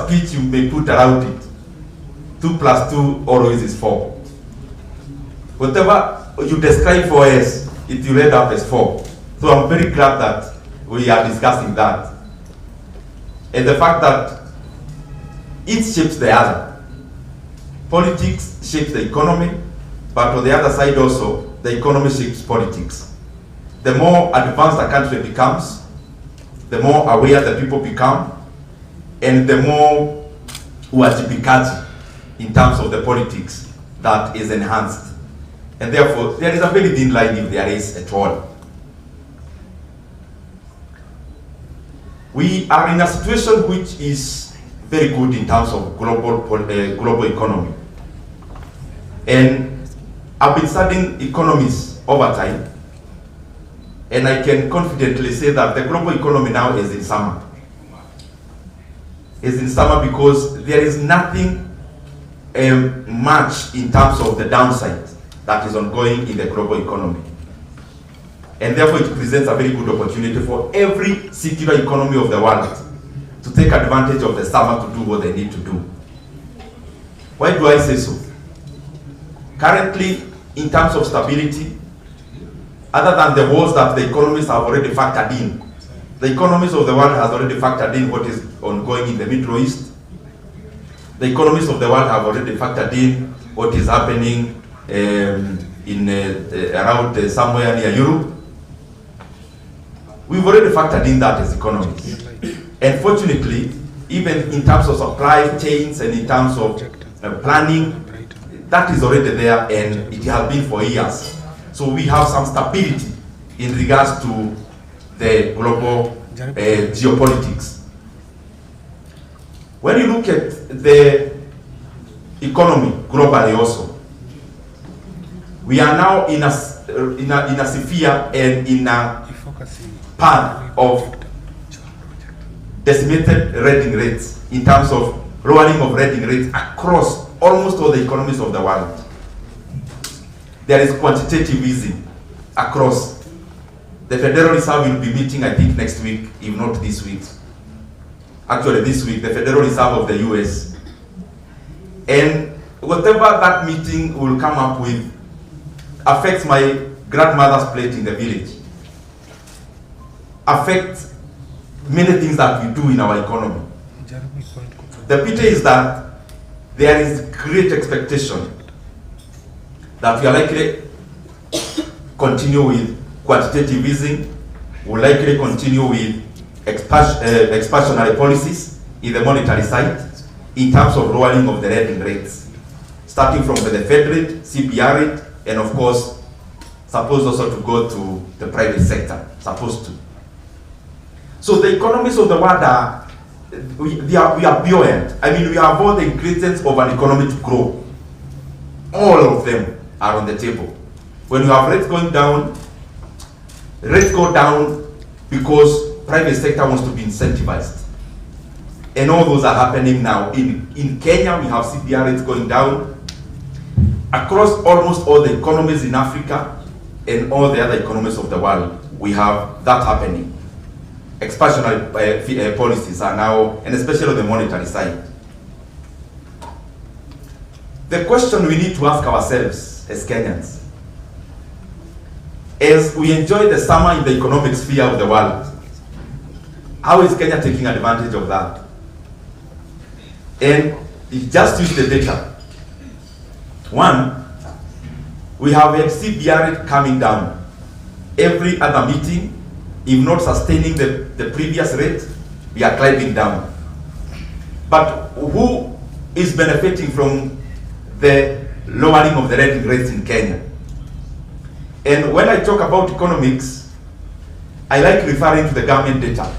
speech you may put around it, 2 plus 2 always is 4. Whatever you describe for us, it will end up as 4. So I'm very glad that we are discussing that. And the fact that each shapes the other. Politics shapes the economy, but on the other side also, the economy shapes politics. The more advanced a country becomes, the more aware the people become, and the more uwajibikaji in terms of the politics that is enhanced. And therefore, there is a very thin line if there is at all. We are in a situation which is very good in terms of global economy. And I've been studying economies over time, and I can confidently say that the global economy now is in summer. Is in summer because there is nothing much in terms of the downside that is ongoing in the global economy. And therefore it presents a very good opportunity for every secular economy of the world to take advantage of the summer to do what they need to do. Why do I say so? Currently, in terms of stability, other than the wars that the economies have already factored in, the economies of the world has already factored in what is ongoing in the Middle East. The economies of the world have already factored in what is happening around somewhere near Europe. We've already factored in that as economies. And fortunately, even in terms of supply chains and in terms of planning, that is already there and it has been for years. So we have some stability in regards to the global geopolitics. When you look at the economy globally also, we are now in a sphere and in a path of decimated rating rates in terms of lowering of rating rates across almost all the economies of the world. There is quantitative easing across. The Federal Reserve will be meeting, I think, next week, if not this week. Actually, this week, the Federal Reserve of the US. And whatever that meeting will come up with affects my grandmother's plate in the village, affects many things that we do in our economy. The pity is that there is great expectation that we are likely continue with quantitative easing, will likely continue with expansionary policies in the monetary side in terms of lowering of the lending rates, starting from the Fed rate, CPR rate, and of course, supposed also to go to the private sector, supposed to. So the economies of the world are, we are buoyant. I mean, we have all the ingredients of an economy to grow. All of them are on the table. When you have rates going down, rates go down because private sector wants to be incentivized. And all those are happening now. In Kenya, we have CPR rates going down. Across almost all the economies in Africa and all the other economies of the world, we have that happening. Expansionary policies are now, and especially on the monetary side. The question we need to ask ourselves as Kenyans, as we enjoy the summer in the economic sphere of the world, how is Kenya taking advantage of that? And just use the data. One, we have a CPR rate coming down. Every other meeting, if not sustaining the previous rate, we are climbing down. But who is benefiting from the lowering of the rating rates in Kenya? And when I talk about economics, I like referring to the government data,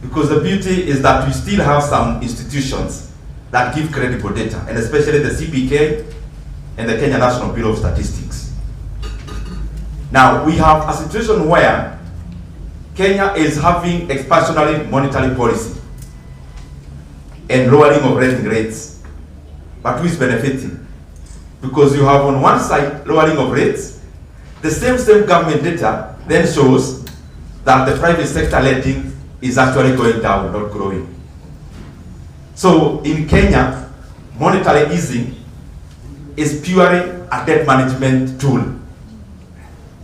because the beauty is that we still have some institutions that give credible data, and especially the CPK and the Kenya National Bureau of Statistics. Now, we have a situation where Kenya is having expansionary monetary policy and lowering of rating rates. But who is benefiting? Because you have on one side lowering of rates, the same government data then shows that the private sector lending is actually going down, not growing. So in Kenya, monetary easing is purely a debt management tool.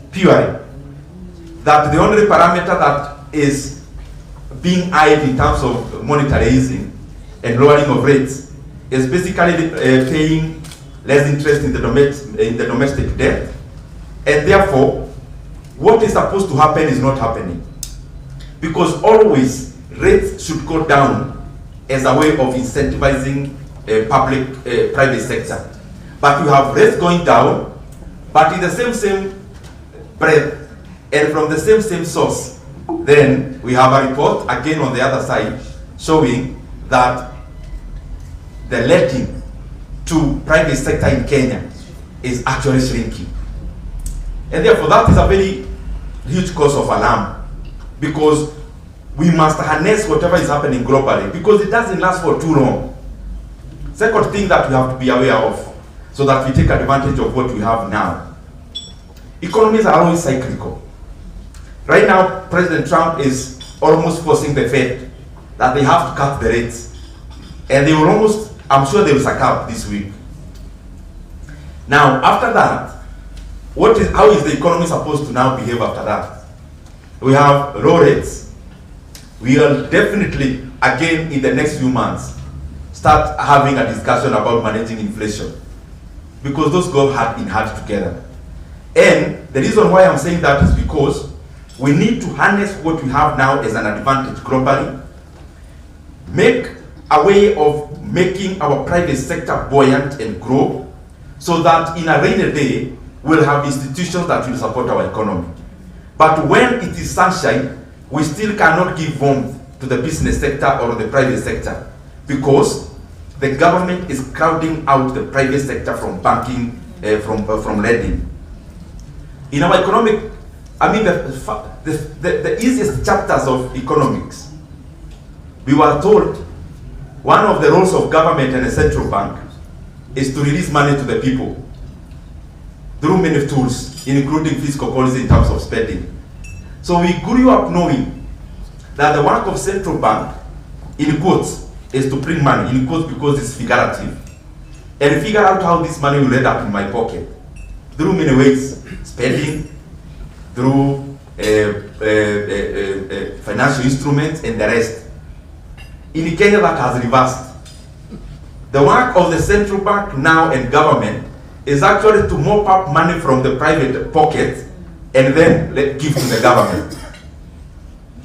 Purely. That the only parameter that is being eyed in terms of monetary easing and lowering of rates is basically paying less interest in the domestic debt, and therefore what is supposed to happen is not happening, because always rates should go down as a way of incentivizing private sector. But you have rates going down, but in the same breath and from the same source, then we have a report again on the other side showing that the lending to private sector in Kenya is actually shrinking. And therefore that is a very huge cause of alarm, because we must harness whatever is happening globally, because it doesn't last for too long. Second thing that we have to be aware of, so that we take advantage of what we have now. Economies are always cyclical. Right now, President Trump is almost forcing the Fed that they have to cut the rates. And they will almost, I'm sure they will succumb this week. Now, after that, how is the economy supposed to now behave after that? We have low rates. We will definitely, again, in the next few months, start having a discussion about managing inflation, because those go hand in hand together. And the reason why I'm saying that is because we need to harness what we have now as an advantage globally, make a way of making our private sector buoyant and grow, so that in a rainy day, we'll have institutions that will support our economy. But when it is sunshine, we still cannot give warmth to the business sector or the private sector, because the government is crowding out the private sector from banking, from lending. In our economic, I mean the easiest chapters of economics, we were told one of the roles of government and a central bank is to release money to the people through many tools, including fiscal policy in terms of spending. So we grew up knowing that the work of central bank, in quotes, is to print money, in quotes because it's figurative, and figure out how this money will end up in my pocket through many ways: spending, through financial instruments, and the rest. In Kenya, that has reversed. The work of the central bank now and government is actually to mop up money from the private pocket and then give to the government.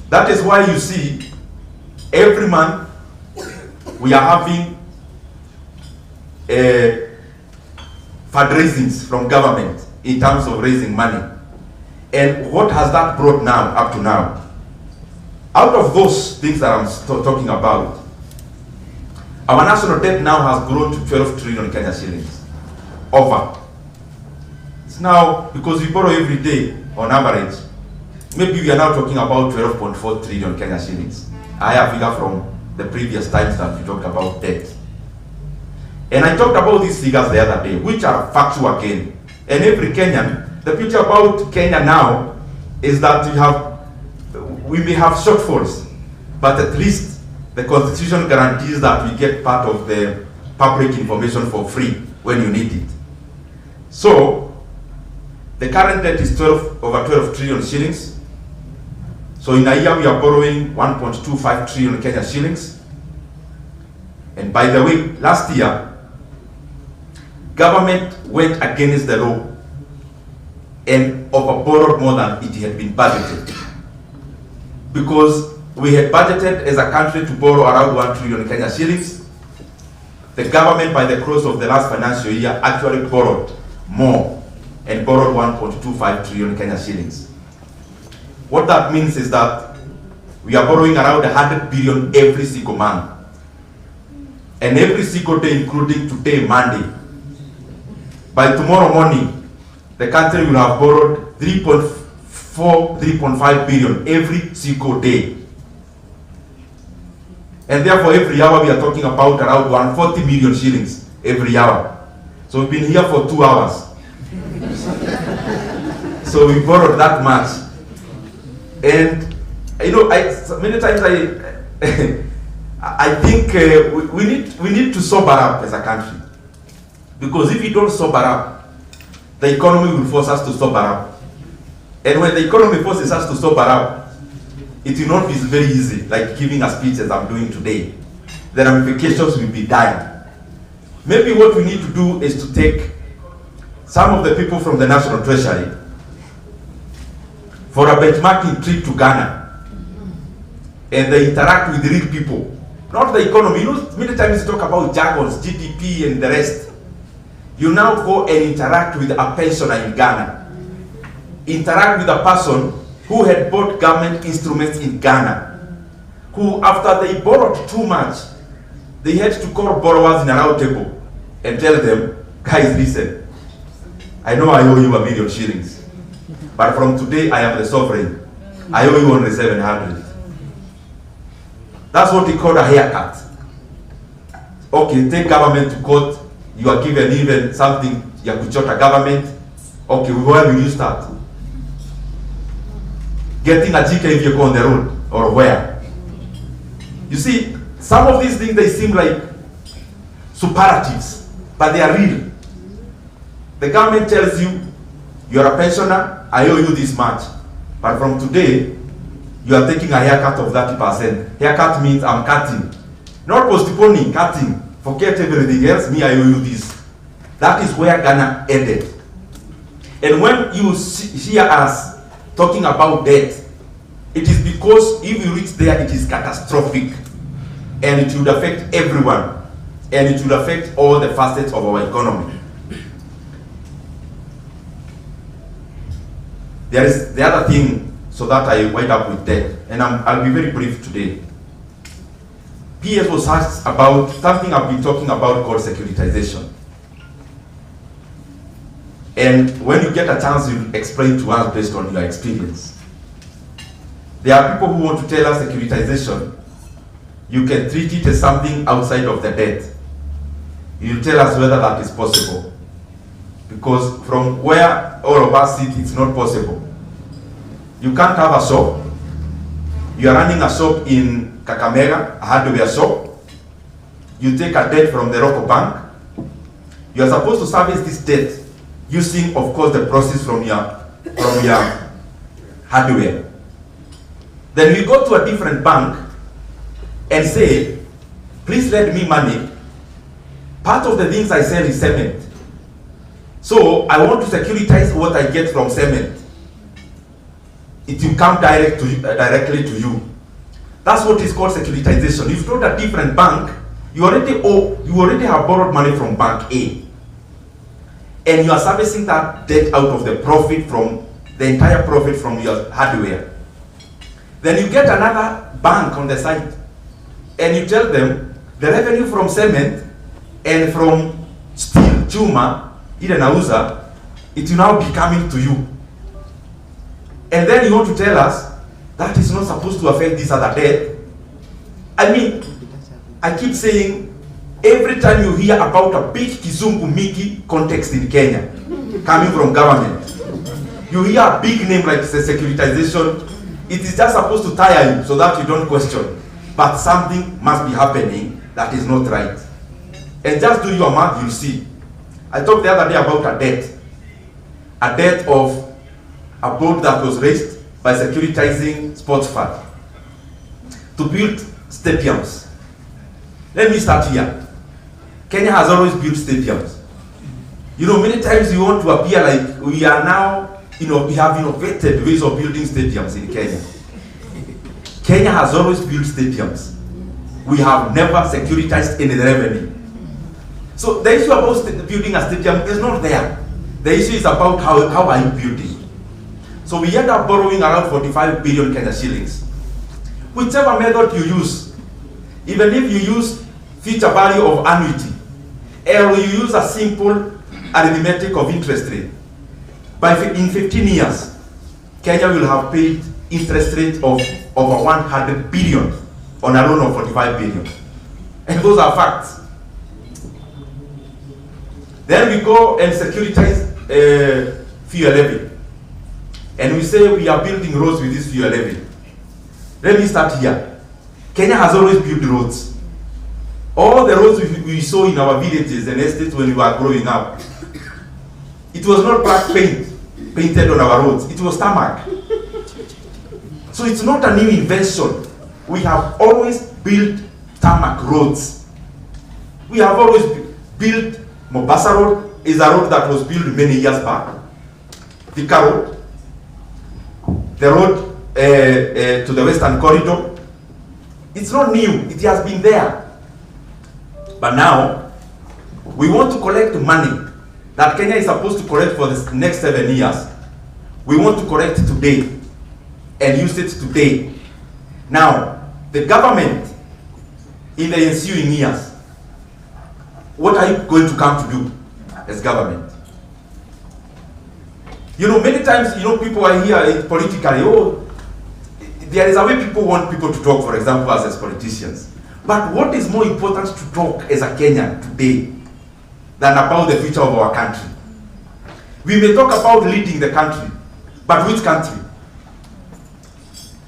That is why you see every month we are having fundraisings from government in terms of raising money. And what has that brought now, up to now? Out of those things that I'm talking about, our national debt now has grown to 12 trillion Kenya shillings. Over. It's now, because we borrow every day on average, maybe we are now talking about 12.4 trillion Kenya shillings. A higher figure from the previous times that we talked about debt. And I talked about these figures the other day, which are factual again. And every Kenyan, the picture about Kenya now is that we may have shortfalls, but at least the Constitution guarantees that we get part of the public information for free when you need it. So, the current debt is over 12 trillion shillings. So in a year we are borrowing 1.25 trillion Kenya shillings. And by the way, last year, government went against the law and overborrowed more than it had been budgeted. Because we had budgeted as a country to borrow around 1 trillion Kenya shillings. The government, by the close of the last financial year, actually borrowed more and borrowed 1.25 trillion Kenya shillings. What that means is that we are borrowing around 100 billion every single month. And every single day, including today, Monday. By tomorrow morning, the country will have borrowed 3.5 billion every single day. And therefore, every hour we are talking about around 140 million shillings every hour. So we've been here for 2 hours. So we borrowed that much. And you know, many times I think we need to sober up as a country. Because if we don't sober up, the economy will force us to sober up. And when the economy forces us to sober up, it will not be very easy, like giving a speech as I'm doing today. The ramifications will be dire. Maybe what we need to do is to take some of the people from the National Treasury for a benchmarking trip to Ghana, and they interact with real people, not the economy. You know, many times you talk about jargons, GDP and the rest. You now go and interact with a pensioner in Ghana. Interact with a person who had bought government instruments in Ghana, who after they borrowed too much, they had to call borrowers in a round table and tell them, guys, listen, I know I owe you $1 million shillings, but from today I am the sovereign. I owe you only 700. That's what we call a haircut. Okay, take government to court. You are given even something, you have to chota government. Okay, where will you start? Getting a GK vehicle on the road, or where? You see, some of these things, they seem like superlatives, but they are real. The government tells you, you are a pensioner, I owe you this much. But from today, you are taking a haircut of 30%. Haircut means I'm cutting. Not postponing, cutting. Forget everything else, me, I owe you this. That is where Ghana ended. And when you hear us talking about debt, it is because if you reach there, it is catastrophic. And it would affect everyone. And it would affect all the facets of our economy. There is the other thing, so that I wind up with debt. And I'll be very brief today. PS was asked about something I've been talking about called securitization. And when you get a chance, you explain to us based on your experience. There are people who want to tell us securitization, you can treat it as something outside of the debt. You tell us whether that is possible. Because from where all of us sit, it's not possible. You can't have a shop. You are running a shop in Kakamega, a hardware shop. You take a debt from the local bank. You are supposed to service this debt using, of course, the proceeds from your hardware. Then we go to a different bank and say, please lend me money. Part of the things I sell is cement. So I want to securitize what I get from cement. It will come directly to you. That's what is called securitization. If you're a different bank, you already have borrowed money from bank A. And you are servicing that debt out of the profit from the entire profit from your hardware. Then you get another bank on the side and you tell them the revenue from cement and from steel, chuma, irenauza, it will now be coming to you. And then you want to tell us that is not supposed to affect this other debt. I mean, I keep saying, every time you hear about a big Kizungu Miki context in Kenya, coming from government, you hear a big name like the securitization, it is just supposed to tire you so that you don't question. But something must be happening that is not right. And just do your math, you'll see. I talked the other day about a debt. A debt of a boat that was raised by securitizing sports fund to build stadiums. Let me start here. Kenya has always built stadiums. You know, many times you want to appear like we are now, we have innovated ways of building stadiums in Kenya. Kenya has always built stadiums. We have never securitized any revenue. So the issue about building a stadium is not there. The issue is about how are you building. So we end up borrowing around 45 billion Kenya shillings. Whichever method you use, even if you use future value of annuity, or you use a simple arithmetic of interest rate, in 15 years, Kenya will have paid interest rate of over 100 billion on a loan of 45 billion. And those are facts. Then we go and securitize fuel levy. And we say we are building roads with this fuel levy. Let me start here. Kenya has always built roads. All the roads we saw in our villages and estates when we were growing up, it was not black paint painted on our roads, it was tarmac. So it's not a new invention. We have always built tarmac roads. We have always built Mombasa Road is a road that was built many years back. Thika Road, the road to the Western Corridor. It's not new, it has been there. But now, we want to collect money that Kenya is supposed to collect for the next 7 years. We want to collect today and use it today. Now, the government in the ensuing years, what are you going to come to do as government? You know, many times, you know, people are here politically, oh, there is a way people want people to talk, for example, as politicians. But what is more important to talk as a Kenyan today than about the future of our country? We may talk about leading the country, but which country?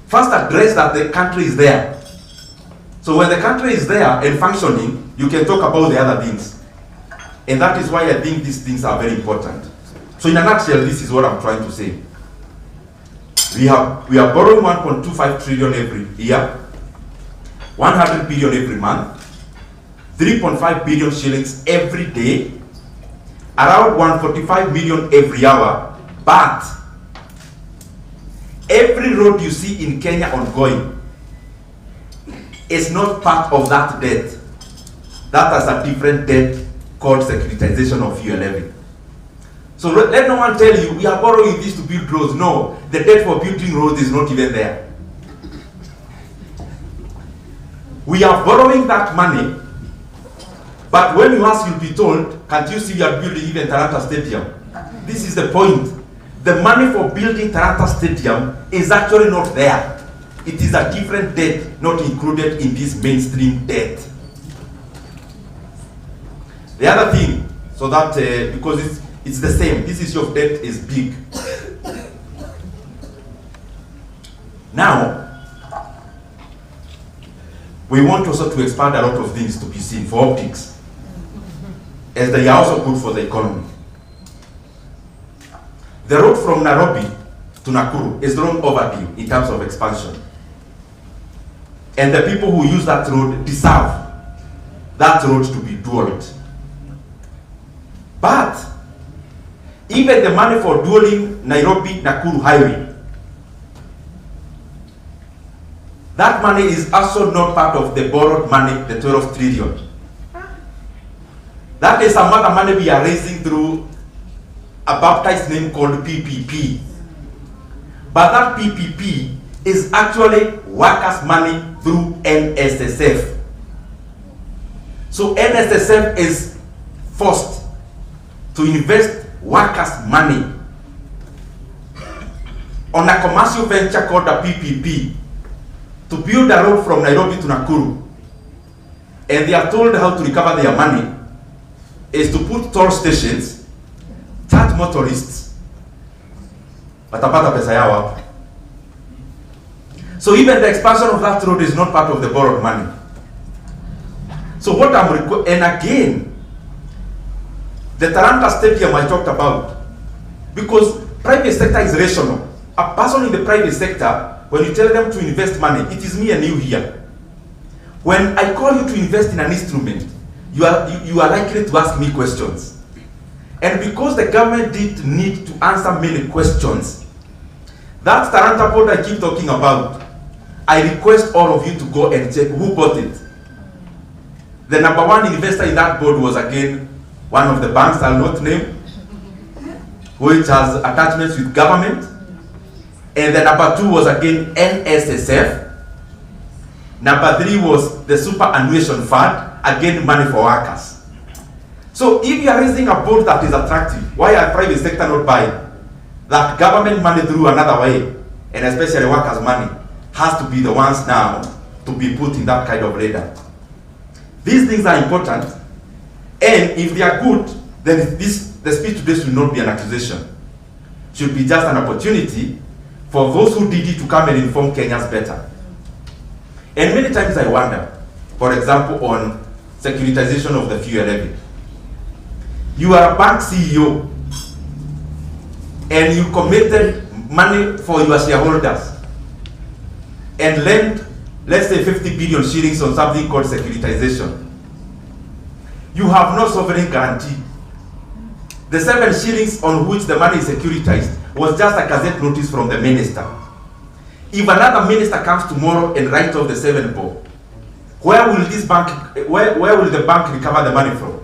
First address that the country is there. So when the country is there and functioning, you can talk about the other things. And that is why I think these things are very important. So in a nutshell, this is what I'm trying to say. We are borrowing 1.25 trillion every year, 100 billion every month, 3.5 billion shillings every day, around 145 million every hour, but every road you see in Kenya ongoing is not part of that debt. That has a different debt called securitization of fuel levy. So let no one tell you, we are borrowing this to build roads. No, the debt for building roads is not even there. We are borrowing that money, but when you ask, you'll be told, can't you see you are building even Talanta Stadium? This is the point. The money for building Talanta Stadium is actually not there. It is a different debt, not included in this mainstream debt. The other thing, so that, because it's the same, this issue of debt is big. Now, we want also to expand a lot of things to be seen for optics, as they are also good for the economy. The road from Nairobi to Nakuru is long overdue in terms of expansion. And the people who use that road deserve that road to be dualed. But even the money for dualing Nairobi-Nakuru highway, that money is also not part of the borrowed money, the 12 trillion. That is some other money we are raising through a baptized name called PPP. But that PPP is actually workers' money through NSSF. So NSSF is forced to invest workers' money on a commercial venture called a PPP to build a road from Nairobi to Nakuru. And they are told how to recover their money is to put toll stations, charge motorists, watapata pesa yao hapo. So even the expansion of that road is not part of the borrowed money. So what I'm and again, the Talanta Stadium I talked about, because private sector is rational. A person in the private sector, when you tell them to invest money, it is me and you here. When I call you to invest in an instrument, you are likely to ask me questions. And because the government did need to answer many questions, that Talanta board I keep talking about, I request all of you to go and check who bought it. The number one investor in that board was again one of the banks I'll not name, which has attachments with government. And the number two was again NSSF. Number three was the superannuation fund, again money for workers. So if you are raising a board that is attractive, why are private sector not buying? That government money through another way, and especially workers' money, has to be the ones now to be put in that kind of radar. These things are important, and if they are good, then the speech today should not be an accusation. Should be just an opportunity for those who did it to come and inform Kenyans better. And many times I wonder, for example, on securitization of the fuel levy. You are a bank CEO and you committed money for your shareholders and lend, let's say, 50 billion shillings on something called securitization. You have no sovereign guarantee. The 7 shillings on which the money is securitized was just a gazette notice from the minister. If another minister comes tomorrow and writes off the 7 bob, where will this bank, where will the bank recover the money from?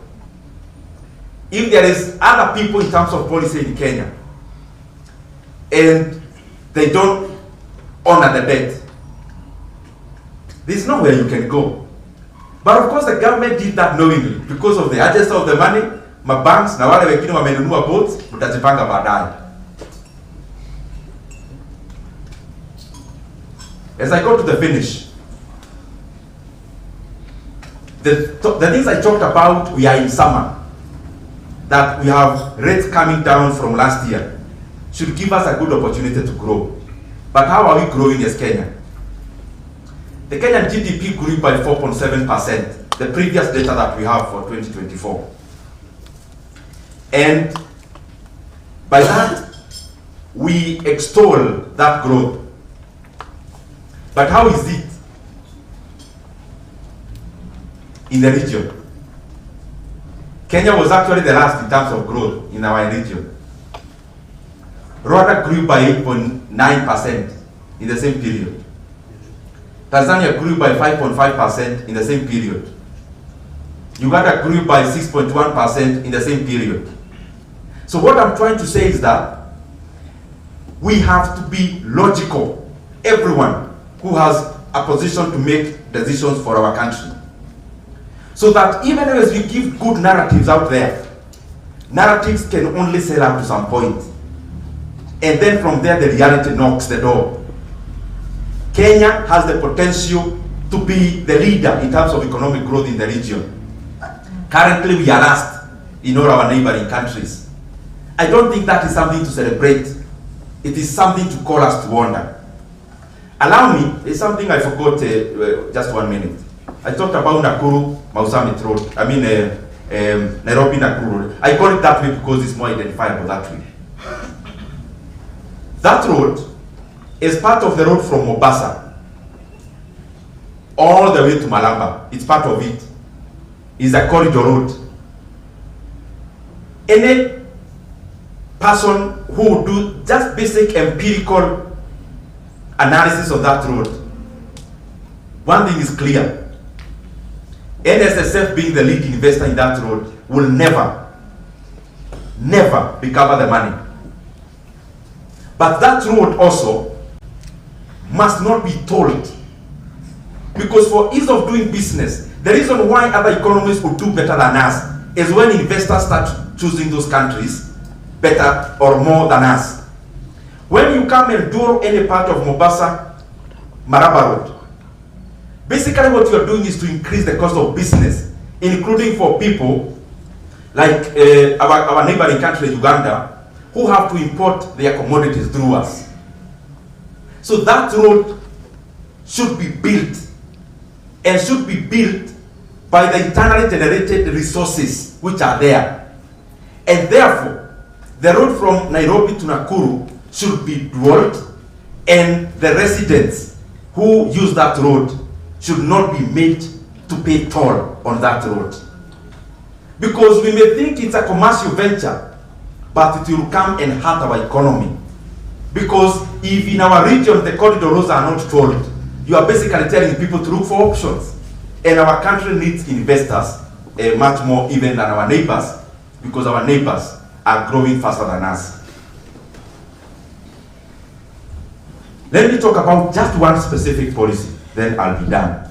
If there is other people in terms of policy in Kenya and they don't honor the debt, there's nowhere you can go. But of course the government did that knowingly because of the urgency of the money. Mabanks na wale wengine wamenunua boats, mtajipanga baadaye. As I go to the finish, the things I talked about, we are in summer, that we have rates coming down from last year, should give us a good opportunity to grow. But how are we growing as Kenya? The Kenyan GDP grew by 4.7%, the previous data that we have for 2024. And by that, we extol that growth. But how is it in the region? Kenya was actually the last in terms of growth in our region. Rwanda grew by 8.9% in the same period. Tanzania grew by 5.5% in the same period. Uganda grew by 6.1% in the same period. So what I'm trying to say is that we have to be logical, everyone who has a position to make decisions for our country. So that even as we give good narratives out there, narratives can only sell up to some point. And then from there, the reality knocks the door. Kenya has the potential to be the leader in terms of economic growth in the region. Currently, we are last in all our neighboring countries. I don't think that is something to celebrate. It is something to call us to wonder. Allow me, it's something I forgot, just 1 minute. I talked about Nakuru, Mausamit Road. I mean, Nairobi, Nakuru Road. I call it that way because it's more identifiable that way. That road is part of the road from Mombasa all the way to Malamba. It's part of it. It's a corridor road. Any person who would do just basic empirical analysis of that road, one thing is clear. NSSF, being the lead investor in that road, will never recover the money. But that road also must not be tolled, because for ease of doing business, the reason why other economies would do better than us is when investors start choosing those countries better or more than us. When you come and do any part of Mombasa, Maraba Road, basically what you are doing is to increase the cost of business, including for people like our neighboring country, Uganda, who have to import their commodities through us. So that road should be built, and should be built by the internally generated resources which are there. And therefore, the road from Nairobi to Nakuru should be dwelled, and the residents who use that road should not be made to pay toll on that road. Because we may think it's a commercial venture, but it will come and hurt our economy. Because if in our region the corridor roads are not tolled, you are basically telling people to look for options. And our country needs investors much more even than our neighbors, because our neighbors are growing faster than us. Let me talk about just one specific policy, then I'll be done.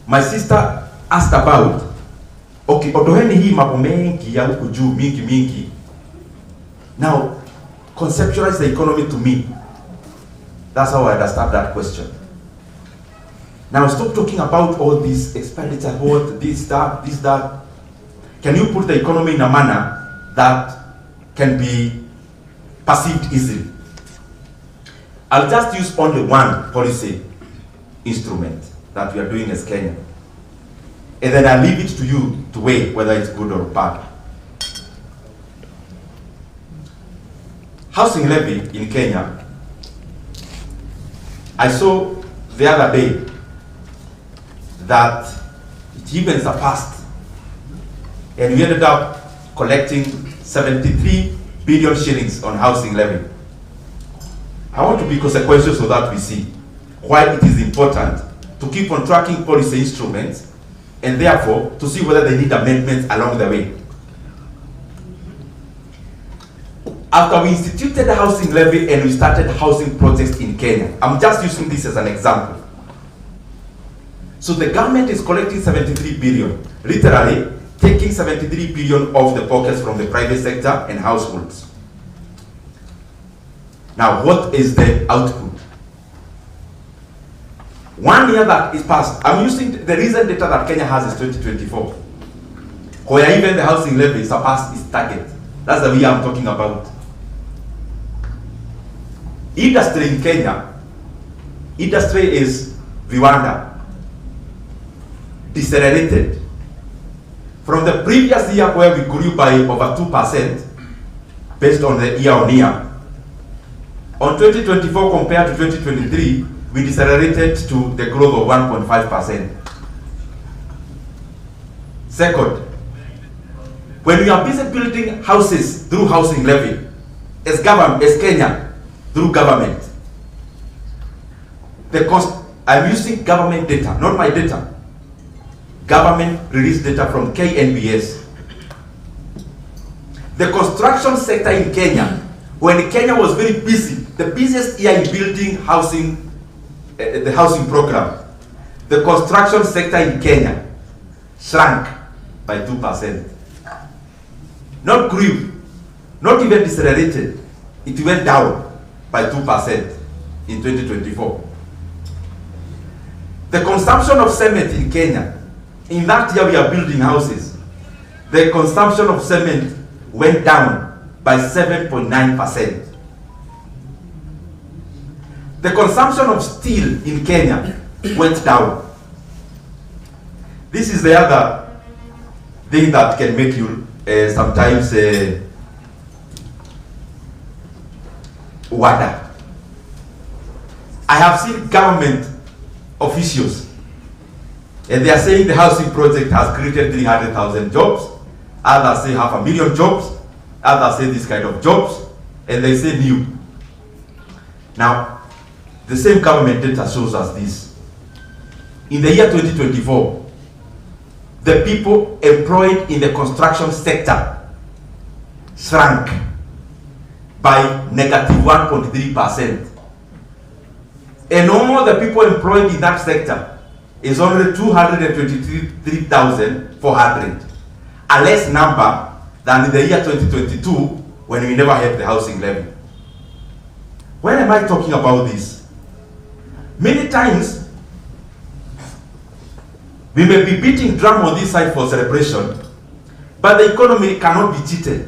My sister asked about, okay, otoheni hii mambo mengi ya huku juu mingi. Now, conceptualize the economy to me. That's how I understand that question. Now, stop talking about all this expenditure, what, this, that. Can you put the economy in a manner that can be perceived easily? I'll just use only one policy instrument that we are doing as Kenya. And then I leave it to you to weigh whether it's good or bad. Housing levy in Kenya, I saw the other day that it even surpassed, and we ended up collecting 73 billion shillings on housing levy. I want to be consequential so that we see why it is important to keep on tracking policy instruments and therefore to see whether they need amendments along the way. After we instituted the housing levy and we started housing projects in Kenya, I'm just using this as an example. So the government is collecting 73 billion, literally taking 73 billion off the pockets from the private sector and households. Now, what is the output? 1 year that is passed, I'm using the recent data that Kenya has is 2024, where even the housing levy surpassed its target. That's the year I'm talking about. Industry in Kenya, industry is viwanda, decelerated. From the previous year where we grew by over 2% based on the year-on-year, on 2024 compared to 2023, we decelerated to the growth of 1.5%. Second, when we are busy building houses through housing levy, as Kenya, through government, the cost, I'm using government data, not my data. Government released data from KNBS. The construction sector in Kenya, when Kenya was very busy, the busiest year in building housing, the housing program, the construction sector in Kenya shrank by 2%. Not grew, not even decelerated, it went down by 2% in 2024. The consumption of cement in Kenya, in that year we are building houses, the consumption of cement went down by 7.9%. The consumption of steel in Kenya went down. This is the other thing that can make you sometimes wonder. I have seen government officials and they are saying the housing project has created 300,000 jobs. Others say 500,000 jobs. Others say this kind of jobs. And they say new. Now, the same government data shows us this. In the year 2024, the people employed in the construction sector shrank by negative 1.3%. And all the people employed in that sector is only 223,400, a less number than in the year 2022 when we never had the housing levy. When am I talking about this? Many times, we may be beating drum on this side for celebration, but the economy cannot be cheated.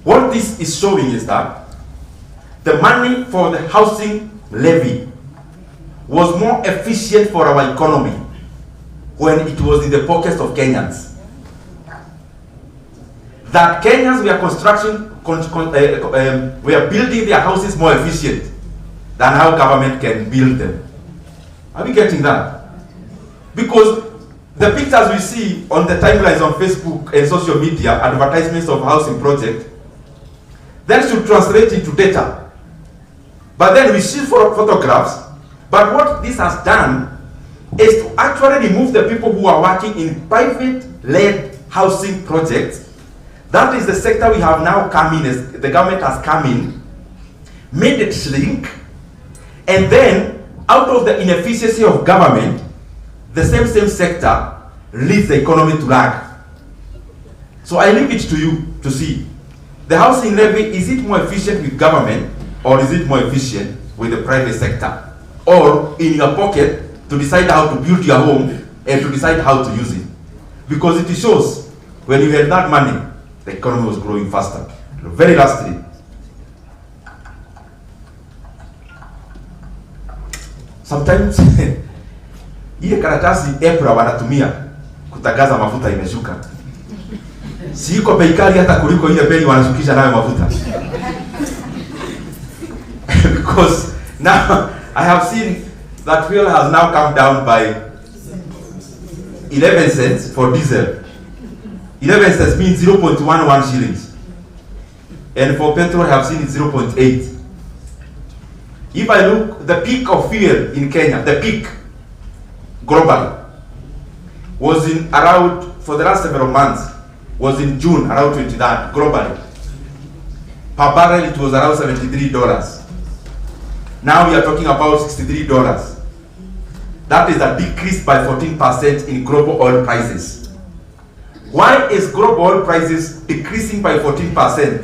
What this is showing is that the money for the housing levy was more efficient for our economy when it was in the pockets of Kenyans. That Kenyans were building their houses more efficient than how government can build them. Are we getting that? Because the pictures we see on the timelines on Facebook and social media, advertisements of housing project, then should translate into data. But then we see photographs, but what this has done is to actually remove the people who are working in private-led housing projects. That is the sector we have now come in, as the government has come in, made it shrink, and then out of the inefficiency of government, the same sector leads the economy to lag. So I leave it to you to see. The housing levy, is it more efficient with government or is it more efficient with the private sector? Or in your pocket to decide how to build your home and to decide how to use it? Because it shows when you had that money, the economy was growing faster. Very lastly, sometimes ile karatasi EPRA wanatumia kutangaza mafuta imeshuka, si iko bei kali hata kuliko ile bei wanashukisha nayo mafuta. Because now I have seen that fuel has now come down by 11 cents for diesel. 11 cents means 0.11 shillings. And for petrol I have seen it 0.8. If I look, the peak of fuel in Kenya, the peak globally, was in around, for the last several months, was in June, around 23rd, globally. Per barrel it was around $73. Now we are talking about $63. That is a decrease by 14% in global oil prices. Why is global oil prices decreasing by 14%?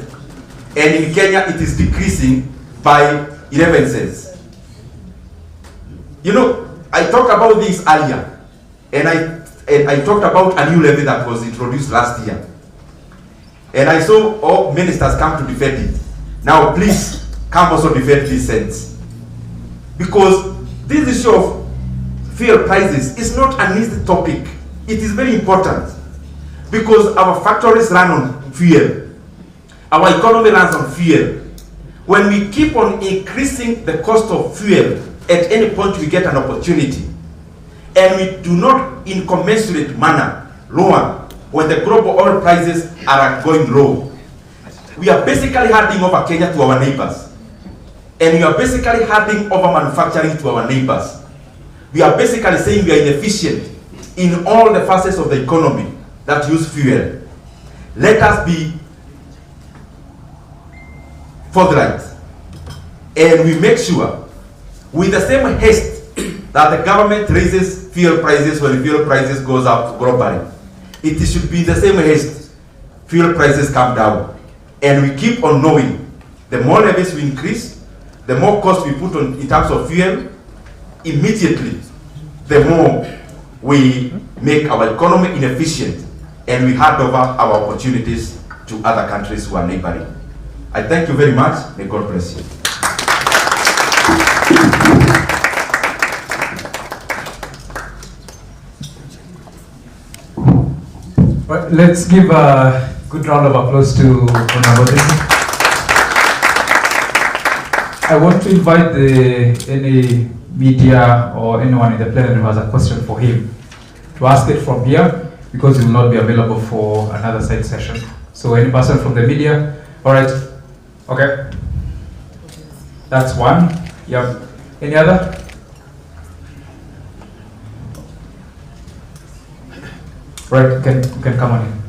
And in Kenya it is decreasing by 11 cents. You know, I talked about this earlier, and I talked about a new levy that was introduced last year. And I saw all ministers come to defend it. Now please come also defend this sense. Because this issue of fuel prices is not an easy topic. It is very important. Because our factories run on fuel. Our economy runs on fuel. When we keep on increasing the cost of fuel, at any point we get an opportunity, and we do not in commensurate manner lower when the global oil prices are going low, we are basically handing over Kenya to our neighbors. And we are basically handing over manufacturing to our neighbors. We are basically saying we are inefficient in all the facets of the economy that use fuel. Let us be forthright, and we make sure, with the same haste that the government raises fuel prices when fuel prices goes up globally, it should be the same haste fuel prices come down. And we keep on knowing, the more levies we increase, the more cost we put on in terms of fuel, immediately the more we make our economy inefficient, and we hand over our opportunities to other countries who are neighboring. I thank you very much. May God bless you. Right, let's give a good round of applause to Honorable Ndindi. I want to invite any media or anyone in the plenary who has a question for him to ask it from here, because he will not be available for another side session. So any person from the media? All right. Okay. That's one. Yeah. Any other? Right. Can come on in.